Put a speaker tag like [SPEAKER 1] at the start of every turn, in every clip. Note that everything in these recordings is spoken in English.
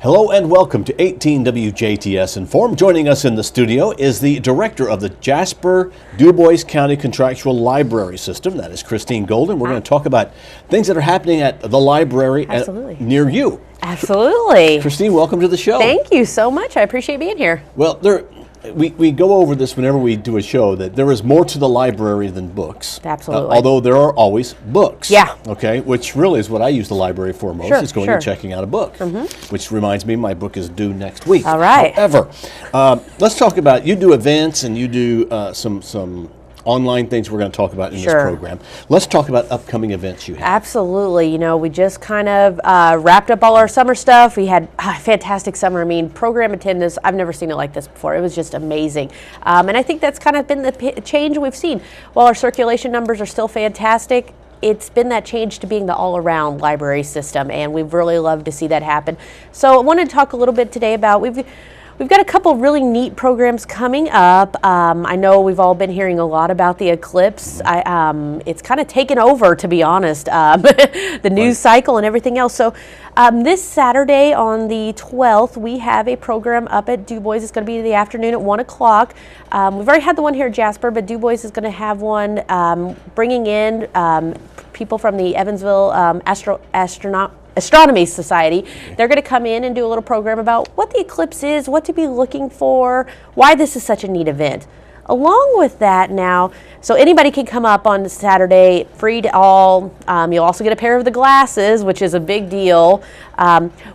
[SPEAKER 1] Hello and welcome to 18 WJTS Inform. Joining us in the studio is the director of the Jasper Dubois County Contractual Library System. That is Christine Golden. We're going to talk about things that are happening at the library near you.
[SPEAKER 2] Absolutely.
[SPEAKER 1] Christine, welcome to the show.
[SPEAKER 2] Thank you so much. I appreciate being here.
[SPEAKER 1] Well, we go over this whenever we do a show, that there is more to the library than books.
[SPEAKER 2] Absolutely.
[SPEAKER 1] Although there are always books.
[SPEAKER 2] Yeah.
[SPEAKER 1] Okay, which really is what I use the library for most, is going and checking out a book. Which reminds me, my book is due next week.
[SPEAKER 2] All right.
[SPEAKER 1] However, let's talk about, you do events and you do some online things we're going to talk about in this program. Let's talk about upcoming events you have.
[SPEAKER 2] Absolutely. You know, we just kind of wrapped up all our summer stuff. We had a fantastic summer. I mean, program attendance, I've never seen it like this before. It was just amazing. And I think that's kind of been the change we've seen. While our circulation numbers are still fantastic, it's been that change to being the all-around library system, and we've really loved to see that happen. So I wanted to talk a little bit today about, We've got a couple really neat programs coming up. I know we've all been hearing a lot about the eclipse. It's kind of taken over, to be honest, the news cycle and everything else. So this Saturday on the 12th, we have a program up at Dubois. It's going to be in the afternoon at 1 o'clock. We've already had the one here at Jasper, but Dubois is going to have one bringing in people from the Evansville Astronomy Society. They're going to come in and do a little program about what the eclipse is, what to be looking for, why this is such a neat event. Along with that now, so anybody can come up on Saturday, free to all. You'll also get a pair of the glasses, which is a big deal.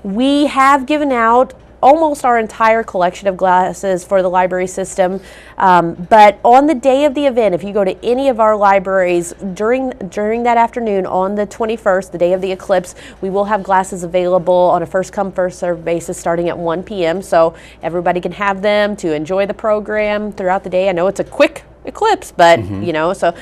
[SPEAKER 2] We have given out almost our entire collection of glasses for the library system. But on the day of the event, if you go to any of our libraries during that afternoon on the 21st, the day of the eclipse, we will have glasses available on a first come, first served basis starting at 1 p.m. So everybody can have them to enjoy the program throughout the day. I know it's a quick eclipse, but you know, so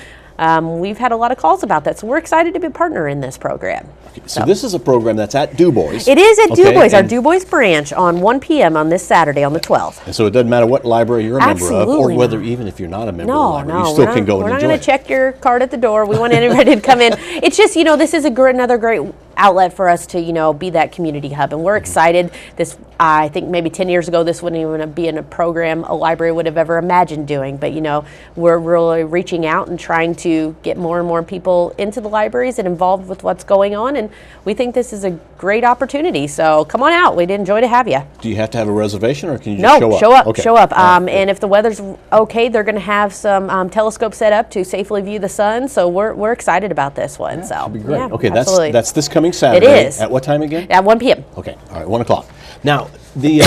[SPEAKER 2] we've had a lot of calls about that. So we're excited to be a partner in this program.
[SPEAKER 1] So this is a program that's at Dubois.
[SPEAKER 2] It is at Dubois, our Dubois branch, on 1 p.m. on this Saturday on the 12th.
[SPEAKER 1] And so it doesn't matter what library you're a member of, or whether even if you're not a member of the library, you still can go and enjoy it.
[SPEAKER 2] We're not going to check your card at the door. We want everybody to come in. It's just, you know, this is another great outlet for us to, you know, be that community hub. And we're excited. This, I think maybe 10 years ago, this wouldn't even be in a program a library would have ever imagined doing. But, you know, we're really reaching out and trying to get more and more people into the libraries and involved with what's going on. And we think this is a great opportunity. So come on out. We'd enjoy to have you.
[SPEAKER 1] Do you have to have a reservation, or can you just show up?
[SPEAKER 2] No, show up. Okay. Show up. And if the weather's okay, they're going to have some telescopes set up to safely view the sun. So we're excited about this one.
[SPEAKER 1] Yeah,
[SPEAKER 2] so
[SPEAKER 1] should be great.
[SPEAKER 2] Yeah,
[SPEAKER 1] okay,
[SPEAKER 2] absolutely.
[SPEAKER 1] that's this coming Saturday.
[SPEAKER 2] It is.
[SPEAKER 1] At what time again?
[SPEAKER 2] At 1 p.m.
[SPEAKER 1] Okay, all right, 1 o'clock. Now, the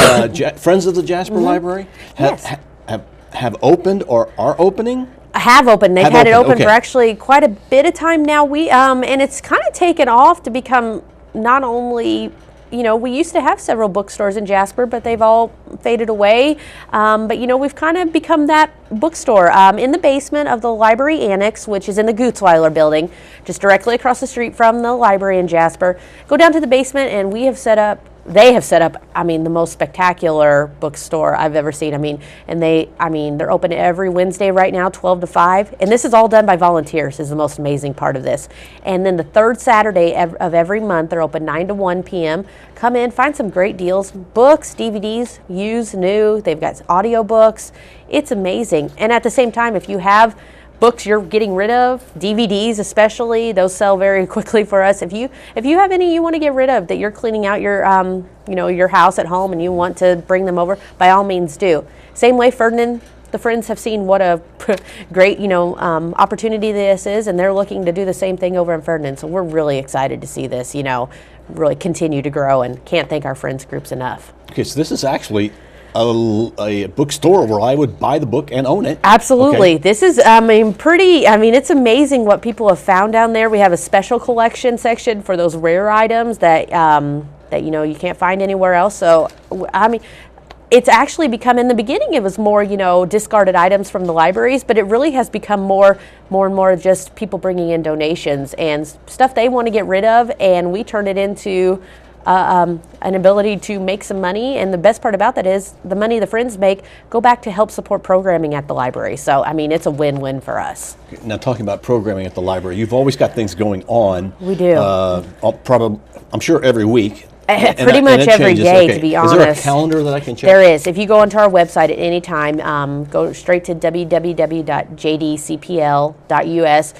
[SPEAKER 1] Friends of the Jasper Library have opened or are opening?
[SPEAKER 2] Have opened. They've had it open for actually quite a bit of time now. We and it's kind of taken off to become not only, you know, we used to have several bookstores in Jasper, but they've all faded away. But, you know, we've kind of become that bookstore in the basement of the library annex, which is in the Gutzweiler building, just directly across the street from the library in Jasper. Go down to the basement, and they have set up, I mean, the most spectacular bookstore I've ever seen. I mean, and they're open every Wednesday right now, 12 to 5. And this is all done by volunteers, is the most amazing part of this. And then the third Saturday of every month, they're open 9 to 1 p.m. Come in, find some great deals, books, DVDs, used, new. They've got audio books. It's amazing. And at the same time, if you have books you're getting rid of, DVDs especially, those sell very quickly for us. If you have any you want to get rid of that you're cleaning out your you know, your house at home and you want to bring them over, by all means do. Same way Ferdinand, the Friends have seen what a great, you know, opportunity this is, and they're looking to do the same thing over in Ferdinand. So we're really excited to see this, you know, really continue to grow, and can't thank our Friends groups enough. Okay,
[SPEAKER 1] so this is actually a bookstore where I would buy the book and own it.
[SPEAKER 2] Absolutely. Okay. This is, it's amazing what people have found down there. We have a special collection section for those rare items that you know, you can't find anywhere else. So, I mean, it's actually become, in the beginning, it was more, you know, discarded items from the libraries, but it really has become more and more just people bringing in donations and stuff they want to get rid of, and we turn it into an ability to make some money, and the best part about that is the money the friends make go back to help support programming at the library. So, I mean, it's a win-win for us.
[SPEAKER 1] Now, talking about programming at the library, you've always got things going on.
[SPEAKER 2] We do.
[SPEAKER 1] Probably, I'm sure every week.
[SPEAKER 2] Pretty much every day, to be honest.
[SPEAKER 1] Is there a calendar that I can check?
[SPEAKER 2] There is. If you go onto our website at any time, go straight to www.jdcpl.us.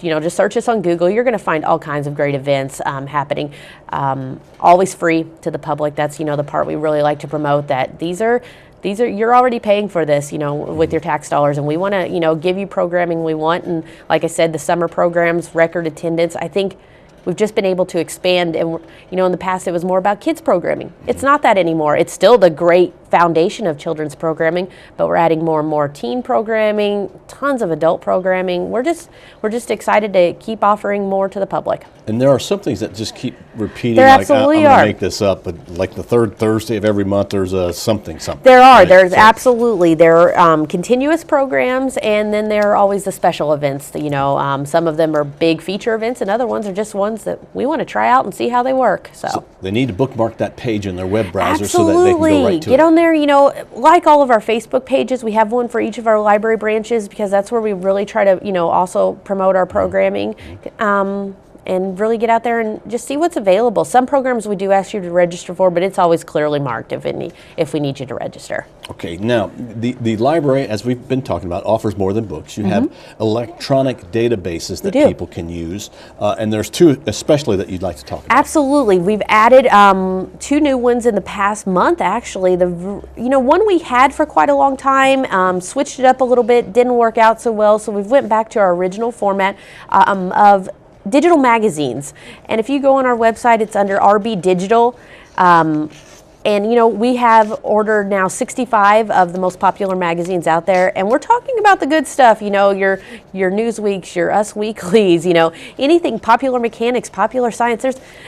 [SPEAKER 2] Just search us on Google. You're going to find all kinds of great events happening. Always free to the public. That's the part we really like to promote. That these are you're already paying for this, with your tax dollars, and we want to give you programming we want. And like I said, the summer programs, record attendance. I think we've just been able to expand, and in the past it was more about kids programming. It's not that anymore. It's still the great foundation of children's programming, but we're adding more and more teen programming, tons of adult programming. We're just excited to keep offering more to the public.
[SPEAKER 1] And there are some things that just keep repeating.
[SPEAKER 2] There
[SPEAKER 1] like,
[SPEAKER 2] absolutely
[SPEAKER 1] I'm
[SPEAKER 2] are.
[SPEAKER 1] going to make this up, but like the third Thursday of every month, there's a something.
[SPEAKER 2] There are.
[SPEAKER 1] Right?
[SPEAKER 2] There's absolutely. There are continuous programs, and then there are always the special events. Some of them are big feature events, and other ones are just ones that we want to try out and see how they work. So
[SPEAKER 1] they need to bookmark that page in their web browser
[SPEAKER 2] absolutely.
[SPEAKER 1] So that they can go right to
[SPEAKER 2] Get
[SPEAKER 1] it.
[SPEAKER 2] On there, like all of our Facebook pages, we have one for each of our library branches because that's where we really try to, also promote our programming. And really get out there and just see what's available. Some programs we do ask you to register for, but it's always clearly marked if we need you to register.
[SPEAKER 1] Okay, now the library, as we've been talking about, offers more than books. You have electronic databases that people can use, and there's two especially that you'd like to talk about.
[SPEAKER 2] Absolutely, we've added 2 new ones in the past month. Actually, one we had for quite a long time, switched it up a little bit, didn't work out so well, so we've went back to our original format of digital magazines. And if you go on our website, it's under RB Digital. And we have ordered now 65 of the most popular magazines out there, and we're talking about the good stuff, your Newsweeks, your Us Weeklies, anything, Popular Mechanics, Popular Science.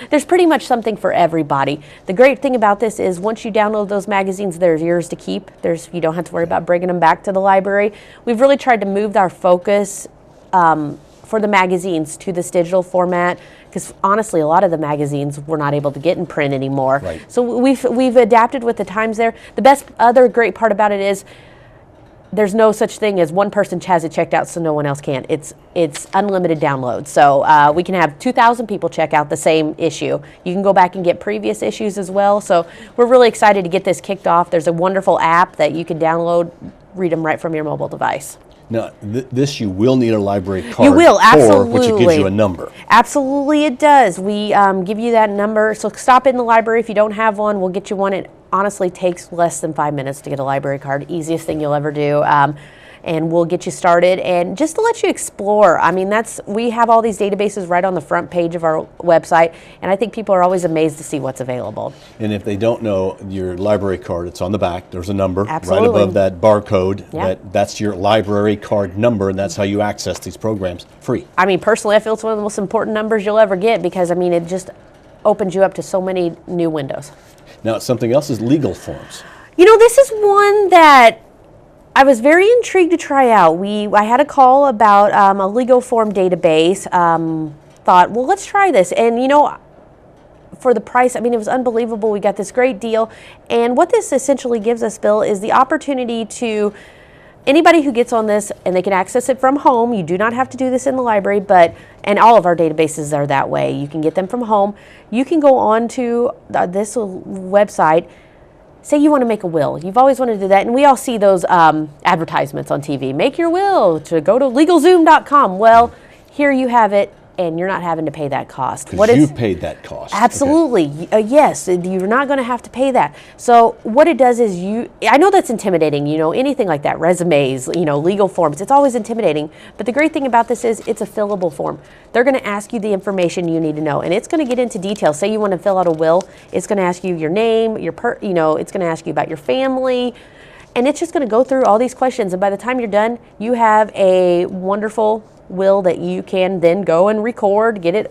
[SPEAKER 2] There's pretty much something for everybody. The great thing about this is once you download those magazines, they're yours to keep. You don't have to worry about bringing them back to the library. We've really tried to move our focus for the magazines to this digital format, because honestly, a lot of the magazines we're not able to get in print anymore.
[SPEAKER 1] Right.
[SPEAKER 2] So we've adapted with the times there. The best other great part about it is there's no such thing as one person has it checked out so no one else can. It's unlimited downloads. So we can have 2,000 people check out the same issue. You can go back and get previous issues as well. So we're really excited to get this kicked off. There's a wonderful app that you can download, read them right from your mobile device.
[SPEAKER 1] Now, this you will need a library card
[SPEAKER 2] you will, absolutely.
[SPEAKER 1] for, which gives you a number.
[SPEAKER 2] Absolutely it does. We give you that number. So stop in the library. If you don't have one, we'll get you one. It honestly takes less than 5 minutes to get a library card. Easiest thing you'll ever do. And we'll get you started. And just to let you explore, I mean, we have all these databases right on the front page of our website, and I think people are always amazed to see what's available.
[SPEAKER 1] And if they don't know your library card, it's on the back. There's a number
[SPEAKER 2] Absolutely.
[SPEAKER 1] right above that barcode.
[SPEAKER 2] Yeah.
[SPEAKER 1] That's your library card number, and that's how you access these programs free.
[SPEAKER 2] I mean, personally, I feel it's one of the most important numbers you'll ever get because, I mean, it just opens you up to so many new windows.
[SPEAKER 1] Now, something else is legal forms.
[SPEAKER 2] This is one that I was very intrigued to try out. I had a call about a legal form database. Thought, well, let's try this. And for the price, I mean, it was unbelievable. We got this great deal. And what this essentially gives us, Bill, is the opportunity to anybody who gets on this, and they can access it from home. You do not have to do this in the library, and all of our databases are that way. You can get them from home. You can go on to this website. Say you want to make a will. You've always wanted to do that, and we all see those advertisements on TV. Make your will to go to Legalzoom.com. Well, here you have it, and you're not having to pay that cost.
[SPEAKER 1] Because you paid that cost.
[SPEAKER 2] Absolutely. Okay. Yes, you're not going to have to pay that. So what it does is I know that's intimidating, anything like that, resumes, legal forms, it's always intimidating. But the great thing about this is it's a fillable form. They're going to ask you the information you need to know, and it's going to get into detail. Say you want to fill out a will, it's going to ask you your name, it's going to ask you about your family, and it's just going to go through all these questions. And by the time you're done, you have a wonderful will that you can then go and record, get it,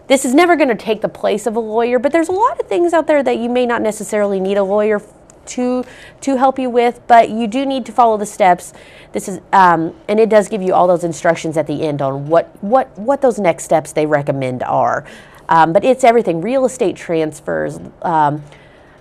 [SPEAKER 2] This is never going to take the place of a lawyer, but there's a lot of things out there that you may not necessarily need a lawyer to help you with, but you do need to follow the steps. This is and it does give you all those instructions at the end on what those next steps they recommend are. But it's everything, real estate transfers,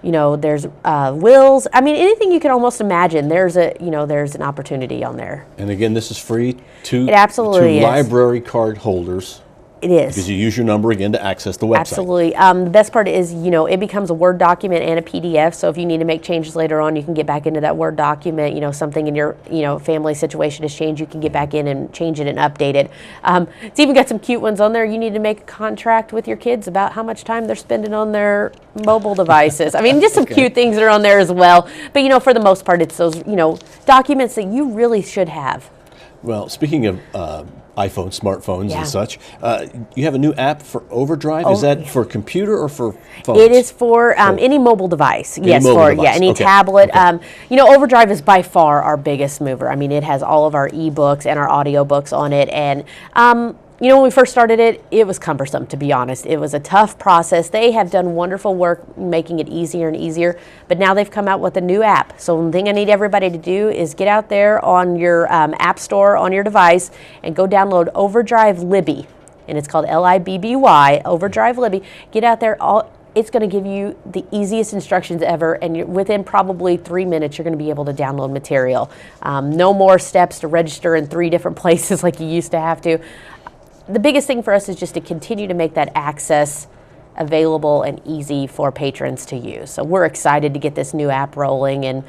[SPEAKER 2] you know, there's wills. I mean, anything you can almost imagine. There's an opportunity on there.
[SPEAKER 1] And again, this is free to
[SPEAKER 2] It absolutely is.
[SPEAKER 1] library card holders.
[SPEAKER 2] It is.
[SPEAKER 1] Because you use your number again to access the website.
[SPEAKER 2] Absolutely. The best part is, you know, it becomes a Word document and a PDF. So if you need to make changes later on, you can get back into that Word document. You know, something in your, you know, family situation has changed, you can get back in and change it and update it. It's even got some cute ones on there. You need to make a contract with your kids about how much time they're spending on their mobile devices. I mean, just some cute things that are on there as well. But, you know, for the most part, it's those, you know, documents that you really should have.
[SPEAKER 1] Well, speaking of iPhones, smartphones, and such, you have a new app for Overdrive. Is that for computer or for phones?
[SPEAKER 2] It is for any mobile device. Any
[SPEAKER 1] device.
[SPEAKER 2] Tablet. You know, Overdrive is by far our biggest mover. I mean, it has all of our ebooks and our audiobooks on it, and you know, when we first started it, it was cumbersome, to be honest. It was a tough process. They have done wonderful work making it easier and easier, but now they've come out with a new app. So the thing I need everybody to do is get out there on your app store on your device and go download Overdrive Libby, and it's called Libby, Overdrive Libby. Get out there. It's going to give you the easiest instructions ever, and within probably 3 minutes, you're going to be able to download material. No more steps to register in 3 different places like you used to have to. The biggest thing for us is just to continue to make that access available and easy for patrons to use. So we're excited to get this new app rolling, and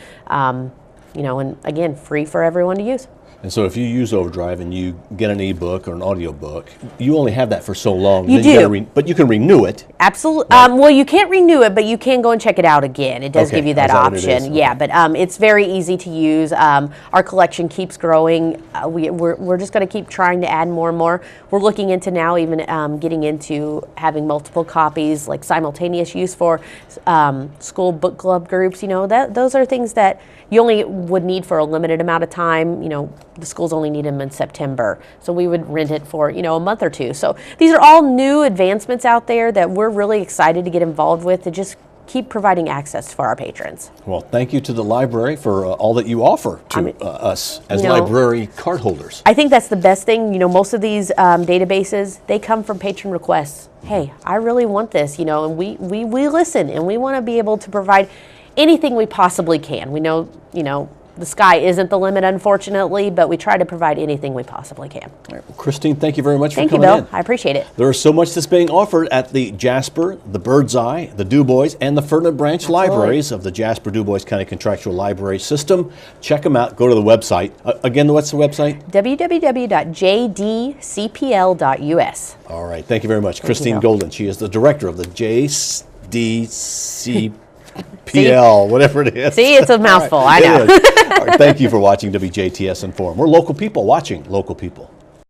[SPEAKER 2] you know, and again, free for everyone to use.
[SPEAKER 1] And so if you use Overdrive and you get an ebook or an audiobook, you only have that for so long.
[SPEAKER 2] You do.
[SPEAKER 1] But you can renew it.
[SPEAKER 2] Absolutely. Right. Well, you can't renew it, but you can go and check it out again. It does give you that option. Yeah, but it's very easy to use. Our collection keeps growing. We're just going to keep trying to add more and more. We're looking into now even getting into having multiple copies, like simultaneous use for school book club groups. You know, those are things that you only would need for a limited amount of time. You know, the schools only need them in September, so we would rent it for, you know, a month or two. So these are all new advancements out there that we're really excited to get involved with to just keep providing access for our patrons.
[SPEAKER 1] Well, thank you to the library for all that you offer to us as library card holders.
[SPEAKER 2] I think that's the best thing. You know, most of these databases, they come from patron requests. Hey, I really want this, you know, and we listen, and we want to be able to provide anything we possibly can. We know, you know, the sky isn't the limit, unfortunately, but we try to provide anything we possibly can. All right.
[SPEAKER 1] Well, Christine, thank you very much for coming in.
[SPEAKER 2] Thank you, Bill. I appreciate it.
[SPEAKER 1] There is so much that's being offered at the Jasper, the Birdseye, the Dubois, and the Ferdinand Branch libraries of the Jasper Dubois County Contractual Library System. Check them out. Go to the website. Again, what's the website?
[SPEAKER 2] www.jdcpl.us.
[SPEAKER 1] All right. Thank you very much. Christine Golden. She is the director of the JDCPL, whatever it is.
[SPEAKER 2] See, it's a mouthful. I know.
[SPEAKER 1] All right, thank you for watching WJTS Inform. We're local people watching local people.